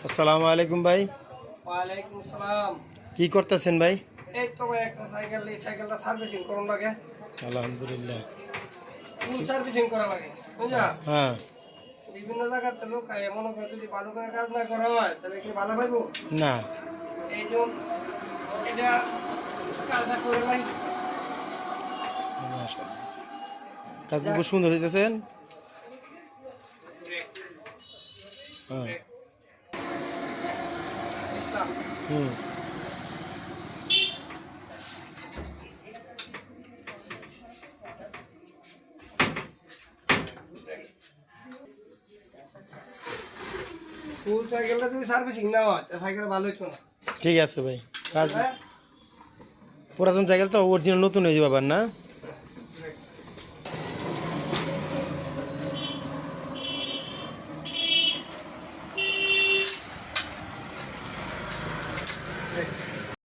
আসসালামু আলাইকুম ভাই। ওয়ালাইকুম সালাম। কি করতেছেন ভাই? এই তো ভাই একটা সাইকেল, এই সাইকেলটা সার্ভিসিং করুন লাগে। আলহামদুলিল্লাহ। ফুল সার্ভিসিং করা লাগে বুঝলা। হ্যাঁ। বিভিন্ন জায়গাতে লোক মনে করে যদি ভালো করে কাজ না করা হয় তাহলে কি ভালো পাইবো না। এই যে এটা কাজটা করে নাই। মাশাআল্লাহ। কাজ খুব সুন্দর হইতেছেন। হ্যাঁ। ইসলাম হুম। ফুল সাইকেলটা যদি সার্ভিসিং না হয় তাহলে সাইকেল ভালো হইতো না। ঠিক আছে ভাই। কাজ পুরাতন সাইকেল তো অরিজিনাল নতুন হয়ে যাবে আবার না?